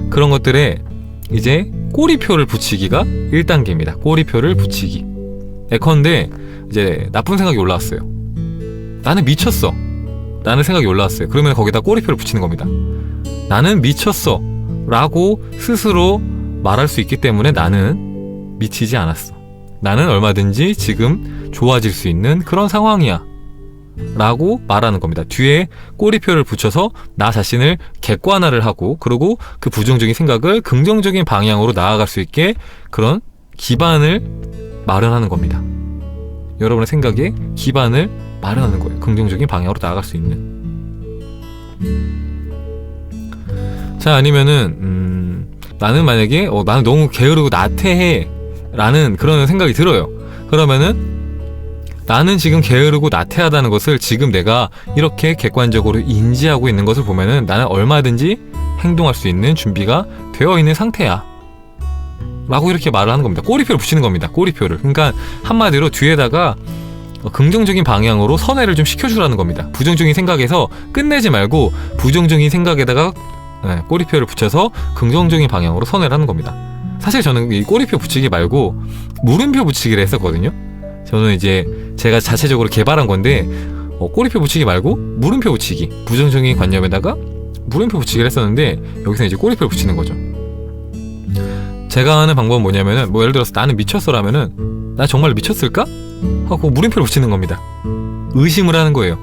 그런 것들에 이제 꼬리표를 붙이기가 1단계입니다. 꼬리표를 붙이기. 예컨대 이제 나쁜 생각이 올라왔어요. 나는 미쳤어. 라는 생각이 올라왔어요. 그러면 거기다 꼬리표를 붙이는 겁니다. 나는 미쳤어 라고 스스로 말할 수 있기 때문에 나는 미치지 않았어. 나는 얼마든지 지금 좋아질 수 있는 그런 상황이야 라고 말하는 겁니다. 뒤에 꼬리표를 붙여서 나 자신을 객관화를 하고 그리고 그 부정적인 생각을 긍정적인 방향으로 나아갈 수 있게 그런 기반을 마련하는 겁니다. 여러분의 생각에 기반을 마련하는 거예요. 긍정적인 방향으로 나아갈 수 있는. 자, 아니면은 나는 만약에 나는 너무 게으르고 나태해 라는 그런 생각이 들어요. 그러면은 나는 지금 게으르고 나태하다는 것을 지금 내가 이렇게 객관적으로 인지하고 있는 것을 보면은 나는 얼마든지 행동할 수 있는 준비가 되어 있는 상태야 라고 이렇게 말을 하는 겁니다. 꼬리표를 붙이는 겁니다. 꼬리표를. 그러니까 한마디로 뒤에다가 긍정적인 방향으로 선회를 좀 시켜주라는 겁니다. 부정적인 생각에서 끝내지 말고 부정적인 생각에다가 꼬리표를 붙여서 긍정적인 방향으로 선회를 하는 겁니다. 사실 저는 이 꼬리표 붙이기 말고 물음표 붙이기를 했었거든요. 저는 이제 제가 자체적으로 개발한 건데 꼬리표 붙이기 말고 물음표 붙이기, 부정적인 관념에다가 물음표 붙이기를 했었는데 여기서 이제 꼬리표를 붙이는 거죠. 제가 하는 방법은 뭐냐면은 예를 들어서 나는 미쳤어라면은 나 정말 미쳤을까? 하고 물음표를 붙이는 겁니다. 의심을 하는 거예요.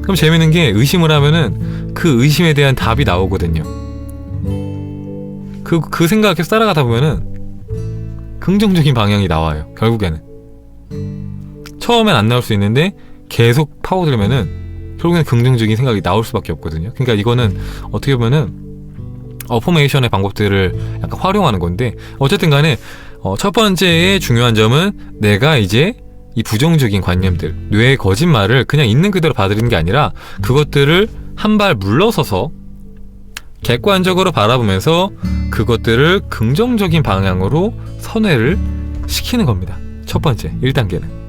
그럼 재밌는 게 의심을 하면은 그 의심에 대한 답이 나오거든요. 그 생각을 계속 따라가다 보면은 긍정적인 방향이 나와요. 결국에는 처음엔 안 나올 수 있는데 계속 파고들면은 결국에는 긍정적인 생각이 나올 수밖에 없거든요. 그러니까 이거는 어떻게 보면은 어포메이션의 방법들을 약간 활용하는 건데, 어쨌든 간에 첫 번째의 중요한 점은 내가 이제 이 부정적인 관념들, 뇌의 거짓말을 그냥 있는 그대로 받아들이는 게 아니라 그것들을 한 발 물러서서 객관적으로 바라보면서 그것들을 긍정적인 방향으로 선회를 시키는 겁니다. 첫 번째 1단계는.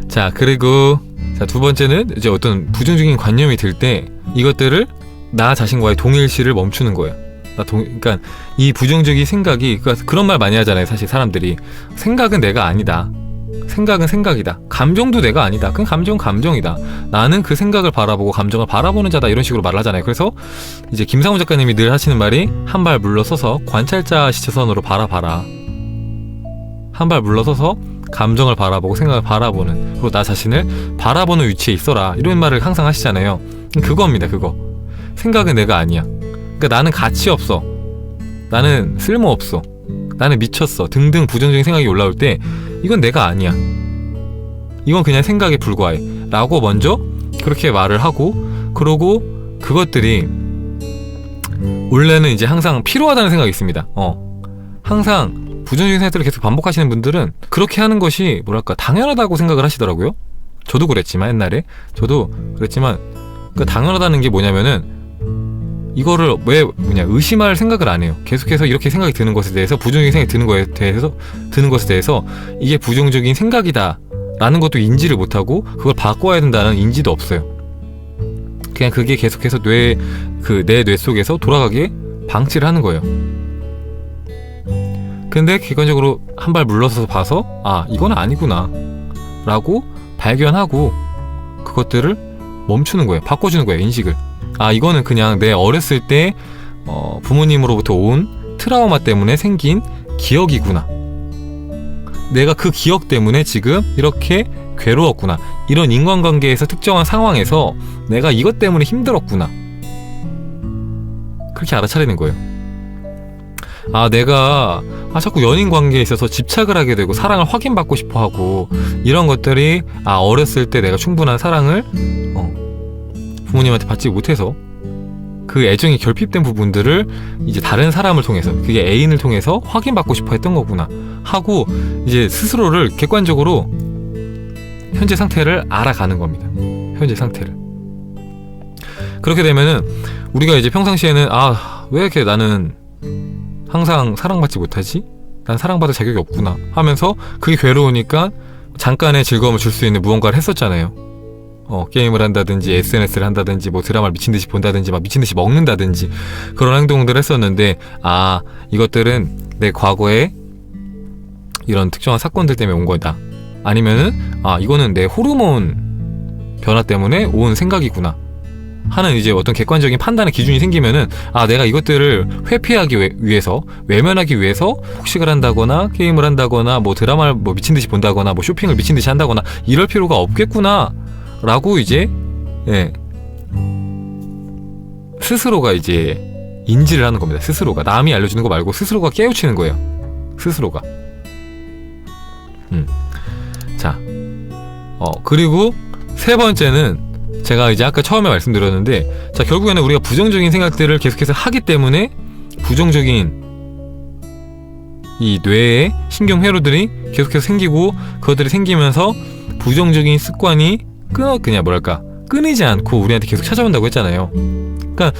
자, 그리고 두 번째는 이제 어떤 부정적인 관념이 들 때 이것들을 나 자신과의 동일시를 멈추는 거예요. 그러니까 이 부정적인 생각이, 그러니까 그런 말 많이 하잖아요. 사실 사람들이 생각은 내가 아니다. 생각은 생각이다. 감정도 내가 아니다. 그냥 감정은 감정이다. 나는 그 생각을 바라보고 감정을 바라보는 자다. 이런 식으로 말을 하잖아요. 그래서 이제 김상훈 작가님이 늘 하시는 말이 한 발 물러서서 관찰자 시선으로 바라봐라. 한 발 물러서서 감정을 바라보고 생각을 바라보는, 그리고 나 자신을 바라보는 위치에 있어라. 이런 말을 항상 하시잖아요. 그겁니다. 그거. 생각은 내가 아니야. 그러니까 나는 가치 없어. 나는 쓸모 없어. 나는 미쳤어. 등등 부정적인 생각이 올라올 때 이건 내가 아니야. 이건 그냥 생각에 불과해. 라고 먼저 그렇게 말을 하고, 그러고 그것들이 원래는 이제 항상 필요하다는 생각이 있습니다. 항상 부정적인 생각들을 계속 반복하시는 분들은 그렇게 하는 것이 뭐랄까 당연하다고 생각을 하시더라고요. 저도 그랬지만, 옛날에 저도 그랬지만, 그 당연하다는 게 뭐냐면은 이거를 왜 의심할 생각을 안 해요. 계속해서 이렇게 생각이 드는 것에 대해서, 부정적인 생각이 드는 것에 대해서 이게 부정적인 생각이다 라는 것도 인지를 못하고 그걸 바꿔야 된다는 인지도 없어요. 그냥 그게 계속해서 내 뇌 속에서 돌아가게 방치를 하는 거예요. 근데 객관적으로 한 발 물러서서 봐서 이건 아니구나 라고 발견하고 그것들을 멈추는 거예요. 바꿔주는 거예요. 인식을. 이거는 그냥 내 어렸을 때 부모님으로부터 온 트라우마 때문에 생긴 기억이구나. 내가 그 기억 때문에 지금 이렇게 괴로웠구나. 이런 인간관계에서 특정한 상황에서 내가 이것 때문에 힘들었구나. 그렇게 알아차리는 거예요. 내가 자꾸 연인 관계에 있어서 집착을 하게 되고 사랑을 확인받고 싶어 하고, 이런 것들이 어렸을 때 내가 충분한 사랑을 부모님한테 받지 못해서 그 애정이 결핍된 부분들을 이제 다른 사람을 통해서, 그게 애인을 통해서 확인받고 싶어 했던 거구나 하고, 이제 스스로를 객관적으로 현재 상태를 알아가는 겁니다. 현재 상태를. 그렇게 되면은 우리가 이제 평상시에는 왜 이렇게 나는 항상 사랑받지 못하지? 난 사랑받을 자격이 없구나 하면서 그게 괴로우니까 잠깐의 즐거움을 줄 수 있는 무언가를 했었잖아요. 게임을 한다든지 SNS를 한다든지 뭐 드라마를 미친듯이 본다든지 막 미친듯이 먹는다든지 그런 행동들을 했었는데, 이것들은 내 과거에 이런 특정한 사건들 때문에 온 거다. 아니면은 이거는 내 호르몬 변화 때문에 온 생각이구나 하는 이제 어떤 객관적인 판단의 기준이 생기면은 내가 이것들을 회피하기 위해서, 외면하기 위해서 폭식을 한다거나 게임을 한다거나 뭐 드라마를 뭐 미친듯이 본다거나 뭐 쇼핑을 미친듯이 한다거나 이럴 필요가 없겠구나 라고 이제 스스로가 이제 인지를 하는 겁니다. 스스로가. 남이 알려주는 거 말고 스스로가 깨우치는 거예요. 스스로가. 자, 그리고 세 번째는 제가 이제 아까 처음에 말씀드렸는데, 자, 결국에는 우리가 부정적인 생각들을 계속해서 하기 때문에 부정적인 이 뇌의 신경 회로들이 계속해서 생기고, 그것들이 생기면서 부정적인 습관이 끊이지 않고 우리한테 계속 찾아온다고 했잖아요. 그러니까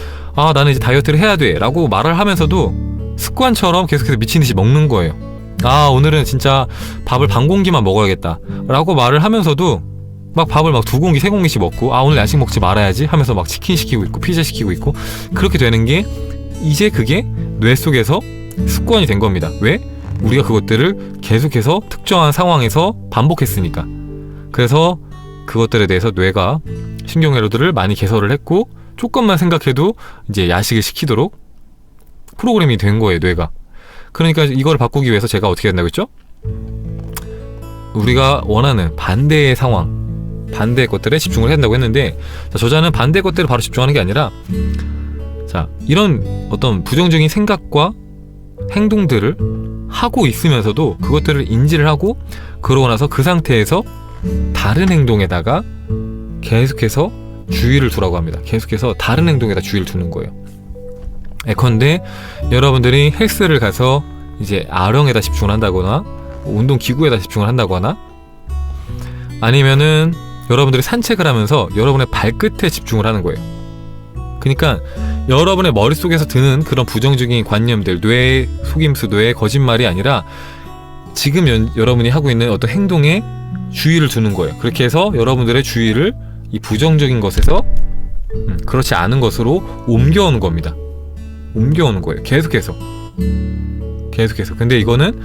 나는 이제 다이어트를 해야 돼 라고 말을 하면서도 습관처럼 계속해서 미친듯이 먹는 거예요. 오늘은 진짜 밥을 반 공기만 먹어야겠다 라고 말을 하면서도 막 밥을 막 2공기 3공기씩 먹고, 오늘 야식 먹지 말아야지 하면서 막 치킨 시키고 있고 피자 시키고 있고, 그렇게 되는 게 이제 그게 뇌 속에서 습관이 된 겁니다. 왜? 우리가 그것들을 계속해서 특정한 상황에서 반복했으니까. 그래서 그것들에 대해서 뇌가 신경회로들을 많이 개설을 했고, 조금만 생각해도 이제 야식을 시키도록 프로그램이 된 거예요, 뇌가. 그러니까 이걸 바꾸기 위해서 제가 어떻게 된다고 했죠? 우리가 원하는 반대의 상황, 반대의 것들에 집중을 해야 된다고 했는데, 자, 저자는 반대의 것들에 바로 집중하는 게 아니라, 자, 이런 어떤 부정적인 생각과 행동들을 하고 있으면서도 그것들을 인지를 하고, 그러고 나서 그 상태에서 다른 행동에다가 계속해서 주의를 두라고 합니다. 계속해서 다른 행동에다 주의를 두는 거예요. 예컨대 여러분들이 헬스를 가서 이제 아령에다 집중을 한다거나 운동기구에다 집중을 한다거나, 아니면은 여러분들이 산책을 하면서 여러분의 발끝에 집중을 하는 거예요. 그러니까 여러분의 머릿속에서 드는 그런 부정적인 관념들, 뇌의 속임수, 뇌의 거짓말이 아니라 지금 여러분이 하고 있는 어떤 행동에 주의를 두는 거예요. 그렇게 해서 여러분들의 주의를 이 부정적인 것에서 그렇지 않은 것으로 옮겨오는 겁니다. 옮겨오는 거예요. 계속해서. 근데 이거는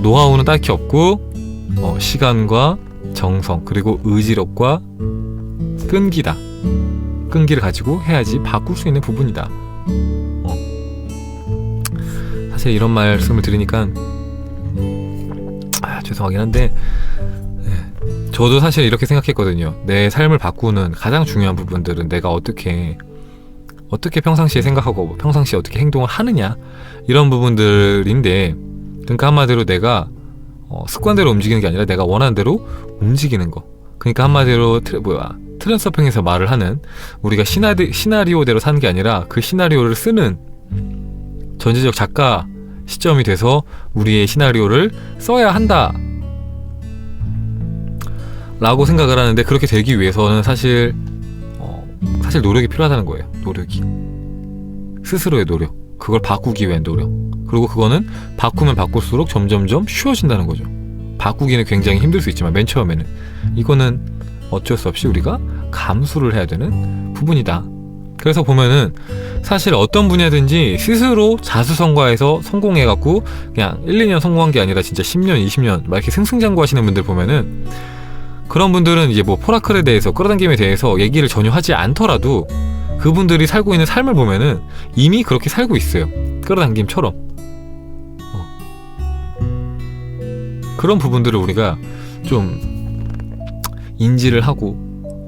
노하우는 딱히 없고 시간과 정성, 그리고 의지력과 끈기를 가지고 해야지 바꿀 수 있는 부분이다. 사실 이런 말씀을 드리니까 죄송하긴 한데, 저도 사실 이렇게 생각했거든요. 내 삶을 바꾸는 가장 중요한 부분들은 내가 어떻게 평상시에 생각하고 평상시에 어떻게 행동을 하느냐, 이런 부분들인데, 그러니까 한마디로 내가 습관대로 움직이는 게 아니라 내가 원하는 대로 움직이는 거. 그러니까 한마디로 트랜서핑에서 말을 하는, 우리가 시나리오대로 사는 게 아니라 그 시나리오를 쓰는 전제적 작가 시점이 돼서 우리의 시나리오를 써야 한다 라고 생각을 하는데, 그렇게 되기 위해서는 사실 노력이 필요하다는 거예요. 노력이, 스스로의 노력, 그걸 바꾸기 위한 노력. 그리고 그거는 바꾸면 바꿀수록 점점점 쉬워진다는 거죠. 바꾸기는 굉장히 힘들 수 있지만 맨 처음에는 이거는 어쩔 수 없이 우리가 감수를 해야 되는 부분이다. 그래서 보면은 사실 어떤 분야든지 스스로 자수성가해서 성공해갖고 그냥 1, 2년 성공한 게 아니라 진짜 10년, 20년 막 이렇게 승승장구하시는 분들 보면은, 그런 분들은 이제 뭐 포라클에 대해서, 끌어당김에 대해서 얘기를 전혀 하지 않더라도 그분들이 살고 있는 삶을 보면은 이미 그렇게 살고 있어요. 끌어당김처럼. 그런 부분들을 우리가 좀 인지를 하고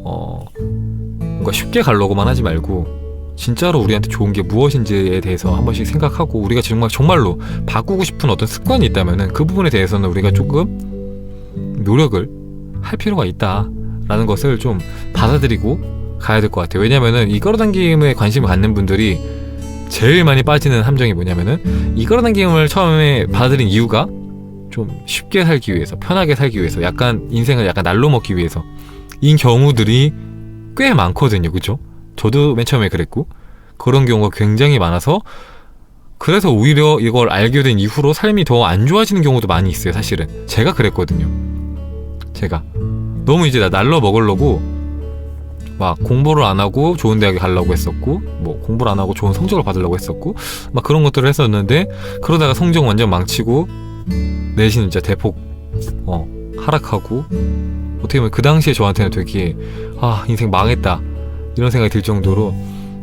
뭔가 쉽게 가려고만 하지 말고 진짜로 우리한테 좋은 게 무엇인지에 대해서 한 번씩 생각하고, 우리가 정말로 바꾸고 싶은 어떤 습관이 있다면은 그 부분에 대해서는 우리가 조금 노력을 할 필요가 있다라는 것을 좀 받아들이고 가야 될 것 같아요. 왜냐면은 이 끌어당김에 관심을 갖는 분들이 제일 많이 빠지는 함정이 뭐냐면은, 이 끌어당김을 처음에 받아들인 이유가 좀 쉽게 살기 위해서, 편하게 살기 위해서, 약간 인생을 약간 날로 먹기 위해서 인 경우들이 꽤 많거든요. 그죠? 저도 맨 처음에 그랬고, 그런 경우가 굉장히 많아서, 그래서 오히려 이걸 알게 된 이후로 삶이 더 안 좋아지는 경우도 많이 있어요. 사실은 제가 그랬거든요. 제가 너무 이제 날로 먹으려고 막 공부를 안 하고 좋은 대학에 가려고 했었고, 뭐 공부를 안 하고 좋은 성적을 받으려고 했었고, 막 그런 것들을 했었는데, 그러다가 성적 완전 망치고 내신 진짜 대폭 하락하고, 어떻게 보면 그 당시에 저한테는 되게 인생 망했다 이런 생각이 들 정도로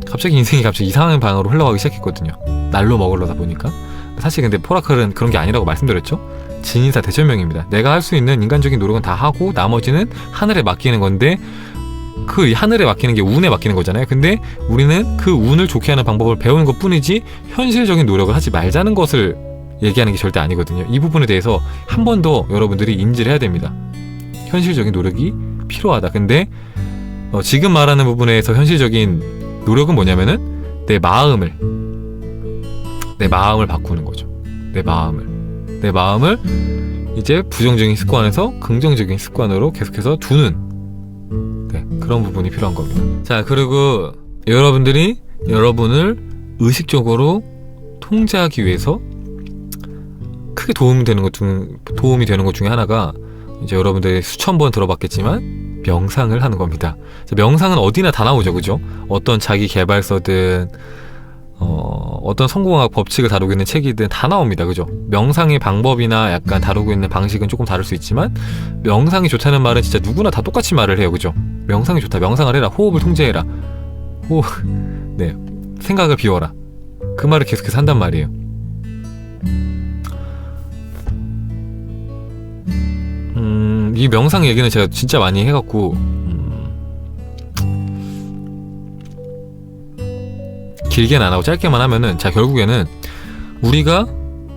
갑자기 인생이 이상한 방향으로 흘러가기 시작했거든요. 날로 먹으려다 보니까. 사실 근데 포라클은 그런 게 아니라고 말씀드렸죠. 진인사 대천명입니다. 내가 할 수 있는 인간적인 노력은 다 하고 나머지는 하늘에 맡기는 건데, 그 하늘에 맡기는 게 운에 맡기는 거잖아요. 근데 우리는 그 운을 좋게 하는 방법을 배우는 것 뿐이지 현실적인 노력을 하지 말자는 것을 얘기하는 게 절대 아니거든요. 이 부분에 대해서 한 번 더 여러분들이 인지를 해야 됩니다. 현실적인 노력이 필요하다. 근데 지금 말하는 부분에서 현실적인 노력은 뭐냐면은 내 마음을 바꾸는 거죠. 내 마음을 이제 부정적인 습관에서 긍정적인 습관으로 계속해서 두는 그런 부분이 필요한 겁니다. 자, 그리고 여러분들이 여러분을 의식적으로 통제하기 위해서 크게 도움이 되는 것 중에 하나가, 이제 여러분들이 수천 번 들어봤겠지만 명상을 하는 겁니다. 명상은 어디나 다 나오죠. 그죠? 어떤 자기 개발서든 어떤 성공학 법칙을 다루고 있는 책이든 다 나옵니다. 그죠? 명상의 방법이나 약간 다루고 있는 방식은 조금 다를 수 있지만, 명상이 좋다는 말은 진짜 누구나 다 똑같이 말을 해요. 그죠? 명상이 좋다, 명상을 해라, 호흡을 통제해라, 생각을 비워라, 그 말을 계속해서 한단 말이에요. 이 명상 얘기는 제가 진짜 많이 해갖고 길게는 안 하고 짧게만 하면은, 자, 결국에는 우리가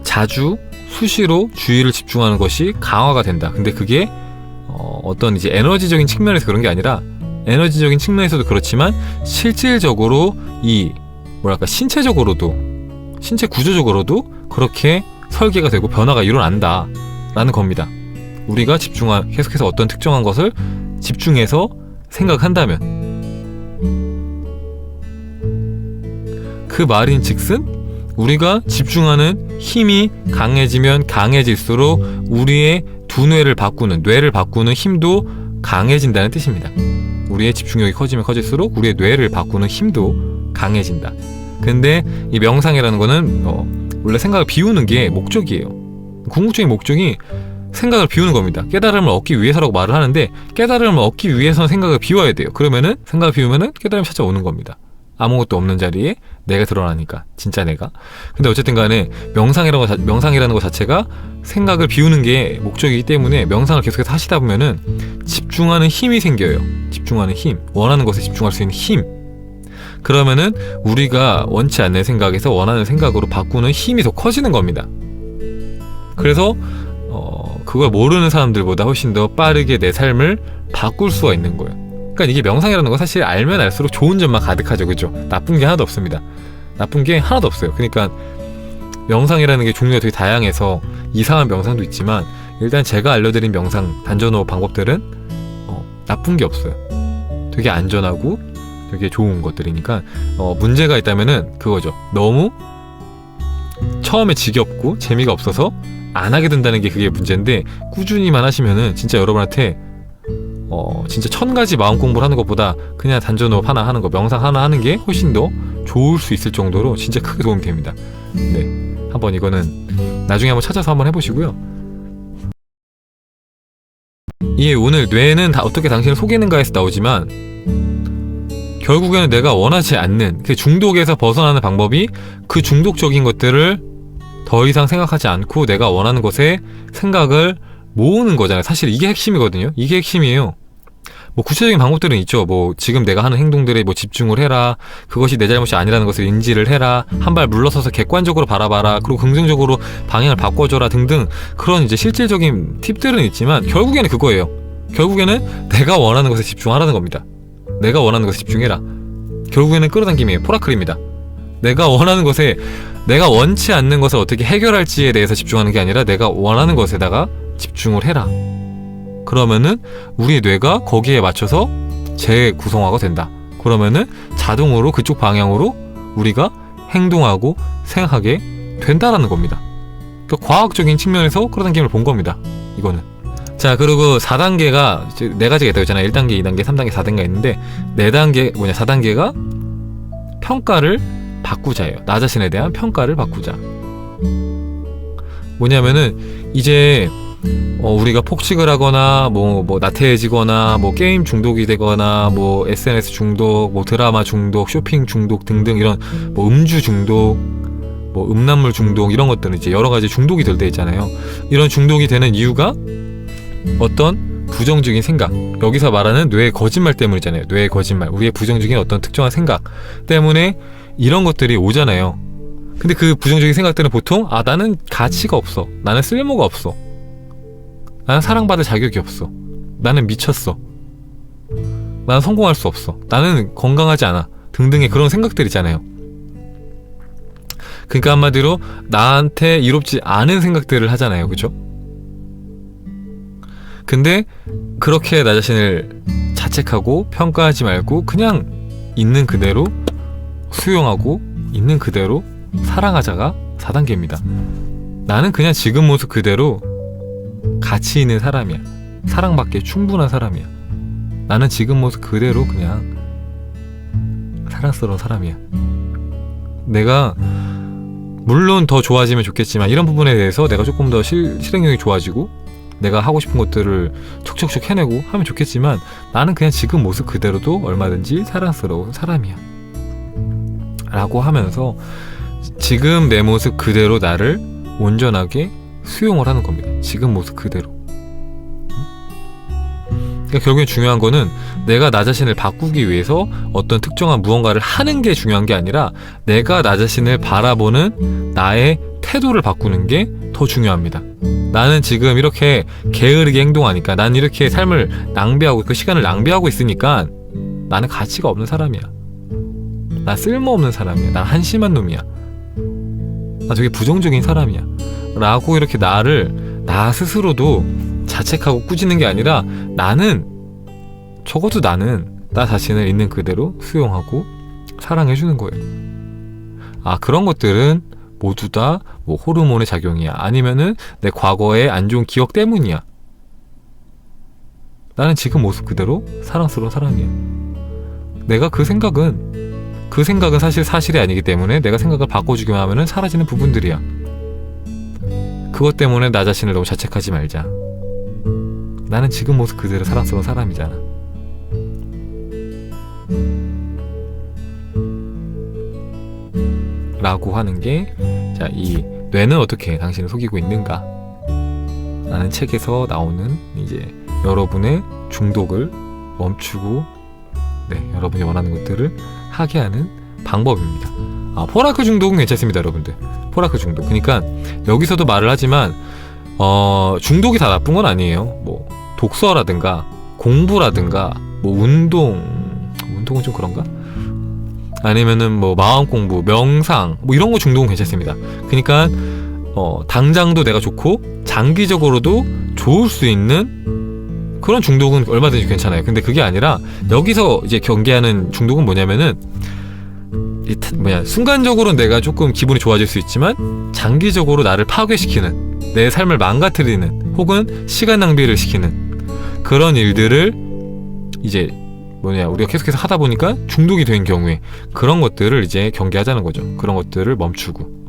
자주 수시로 주의를 집중하는 것이 강화가 된다. 근데 그게 어떤 이제 에너지적인 측면에서 그런 게 아니라, 에너지적인 측면에서도 그렇지만 실질적으로 이 뭐랄까 신체적으로도, 신체 구조적으로도 그렇게 설계가 되고 변화가 일어난다 라는 겁니다. 우리가 계속해서 어떤 특정한 것을 집중해서 생각한다면, 그 말인 즉슨 우리가 집중하는 힘이 강해지면 강해질수록 우리의 두뇌를 바꾸는, 뇌를 바꾸는 힘도 강해진다는 뜻입니다. 우리의 집중력이 커지면 커질수록 우리의 뇌를 바꾸는 힘도 강해진다. 근데 이 명상이라는 거는 원래 생각을 비우는 게 목적이에요. 궁극적인 목적이 생각을 비우는 겁니다. 깨달음을 얻기 위해서라고 말을 하는데, 깨달음을 얻기 위해서는 생각을 비워야 돼요. 그러면은 생각을 비우면은 깨달음이 찾아오는 겁니다. 아무것도 없는 자리에 내가 드러나니까, 진짜 내가. 근데 어쨌든 간에 명상이라는 것 자체가 생각을 비우는 게 목적이기 때문에 명상을 계속해서 하시다 보면은 집중하는 힘이 생겨요. 집중하는 힘, 원하는 것에 집중할 수 있는 힘. 그러면은 우리가 원치 않는 생각에서 원하는 생각으로 바꾸는 힘이 더 커지는 겁니다. 그래서 그걸 모르는 사람들보다 훨씬 더 빠르게 내 삶을 바꿀 수가 있는 거예요. 그러니까 이게 명상이라는 건 사실 알면 알수록 좋은 점만 가득하죠. 그죠? 나쁜 게 하나도 없습니다. 나쁜 게 하나도 없어요. 그러니까 명상이라는 게 종류가 되게 다양해서 이상한 명상도 있지만, 일단 제가 알려드린 명상 단전호흡 방법들은 나쁜 게 없어요. 되게 안전하고 되게 좋은 것들이니까, 문제가 있다면은 그거죠. 너무 처음에 지겹고 재미가 없어서 안 하게 된다는 게 그게 문제인데, 꾸준히만 하시면은 진짜 여러분한테 진짜 1000가지 마음 공부를 하는 것보다 그냥 단전호흡 하나 하는 거, 명상 하나 하는 게 훨씬 더 좋을 수 있을 정도로 진짜 크게 도움이 됩니다. 네, 한번 이거는 나중에 한번 찾아서 한번 해보시고요. 오늘 뇌는 어떻게 당신을 속이는가에서 나오지만, 결국에는 내가 원하지 않는 그 중독에서 벗어나는 방법이, 그 중독적인 것들을 더 이상 생각하지 않고 내가 원하는 것에 생각을 모으는 거잖아요. 사실 이게 핵심이거든요. 이게 핵심이에요. 뭐 구체적인 방법들은 있죠. 뭐 지금 내가 하는 행동들에 뭐 집중을 해라, 그것이 내 잘못이 아니라는 것을 인지를 해라, 한 발 물러서서 객관적으로 바라봐라, 그리고 긍정적으로 방향을 바꿔줘라 등등, 그런 이제 실질적인 팁들은 있지만 결국에는 그거예요. 결국에는 내가 원하는 것에 집중하라는 겁니다. 내가 원하는 것에 집중해라. 결국에는 끌어당김이에요. 포라클입니다. 내가 원하는 것에, 내가 원치 않는 것을 어떻게 해결할지에 대해서 집중하는 게 아니라 내가 원하는 것에다가 집중을 해라. 그러면은 우리 뇌가 거기에 맞춰서 재구성화가 된다. 그러면은 자동으로 그쪽 방향으로 우리가 행동하고 생각하게 된다라는 겁니다. 그러니까 과학적인 측면에서 끌어당김을 본 겁니다. 이거는. 자, 그리고 4단계가 4가지가 있다고 했잖아요. 1단계, 2단계, 3단계, 4단계가 있는데, 4단계가 평가를 바꾸자예요. 나 자신에 대한 평가를 바꾸자. 뭐냐면은 이제 우리가 폭식을 하거나 뭐 나태해지거나 뭐 게임 중독이 되거나 뭐 SNS 중독, 뭐 드라마 중독, 쇼핑 중독 등등, 이런 뭐 음주 중독, 뭐 음란물 중독, 이런 것들은 이제 여러 가지 중독이 될 때 있잖아요. 이런 중독이 되는 이유가 어떤 부정적인 생각, 여기서 말하는 뇌의 거짓말 때문이잖아요. 뇌의 거짓말, 우리의 부정적인 어떤 특정한 생각 때문에 이런 것들이 오잖아요. 근데 그 부정적인 생각들은 보통 나는 가치가 없어, 나는 쓸모가 없어, 나는 사랑받을 자격이 없어, 나는 미쳤어, 나는 성공할 수 없어, 나는 건강하지 않아 등등의 그런 생각들이잖아요. 그러니까 한마디로 나한테 이롭지 않은 생각들을 하잖아요. 그죠? 근데 그렇게 나 자신을 자책하고 평가하지 말고 그냥 있는 그대로 수용하고 있는 그대로 사랑하자가 4단계입니다. 나는 그냥 지금 모습 그대로 가치 있는 사람이야. 사랑받기에 충분한 사람이야. 나는 지금 모습 그대로 그냥 사랑스러운 사람이야. 내가 물론 더 좋아지면 좋겠지만 이런 부분에 대해서 내가 조금 더 실행력이 좋아지고 내가 하고 싶은 것들을 척척척 해내고 하면 좋겠지만, 나는 그냥 지금 모습 그대로도 얼마든지 사랑스러운 사람이야 라고 하면서 지금 내 모습 그대로 나를 온전하게 수용을 하는 겁니다. 지금 모습 그대로. 그러니까 결국엔 중요한 거는 내가 나 자신을 바꾸기 위해서 어떤 특정한 무언가를 하는 게 중요한 게 아니라 내가 나 자신을 바라보는 나의 태도를 바꾸는 게 더 중요합니다. 나는 지금 이렇게 게으르게 행동하니까, 난 이렇게 삶을 낭비하고 그 시간을 낭비하고 있으니까 나는 가치가 없는 사람이야. 나 쓸모없는 사람이야. 난 한심한 놈이야. 나 되게 부정적인 사람이야. 라고 이렇게 나 스스로도 자책하고 꾸짖는 게 아니라 적어도 나는 나 자신을 있는 그대로 수용하고 사랑해주는 거예요. 그런 것들은 모두 다 뭐 호르몬의 작용이야. 아니면은 내 과거의 안 좋은 기억 때문이야. 나는 지금 모습 그대로 사랑스러운 사람이야. 내가 그 생각은 사실이 아니기 때문에 내가 생각을 바꿔주기만 하면은 사라지는 부분들이야. 그것 때문에 나 자신을 너무 자책하지 말자. 나는 지금 모습 그대로 사랑스러운 사람이잖아. 라고 하는 게, 자, 이 뇌는 어떻게 당신을 속이고 있는가? 라는 책에서 나오는 이제 여러분의 중독을 멈추고, 여러분이 원하는 것들을 하게 하는 방법입니다. 포라크 중독은 괜찮습니다, 여러분들. 포라크 중독. 그러니까 여기서도 말을 하지만 중독이 다 나쁜 건 아니에요. 뭐 독서라든가 공부라든가 뭐 운동은 좀 그런가? 아니면은 뭐 마음 공부, 명상 뭐 이런 거 중독은 괜찮습니다. 그러니까 당장도 내가 좋고 장기적으로도 좋을 수 있는 그런 중독은 얼마든지 괜찮아요. 근데 그게 아니라 여기서 이제 경계하는 중독은 뭐냐면은 순간적으로 내가 조금 기분이 좋아질 수 있지만 장기적으로 나를 파괴시키는, 내 삶을 망가뜨리는 혹은 시간 낭비를 시키는 그런 일들을 이제 우리가 계속해서 하다 보니까 중독이 된 경우에 그런 것들을 이제 경계하자는 거죠. 그런 것들을 멈추고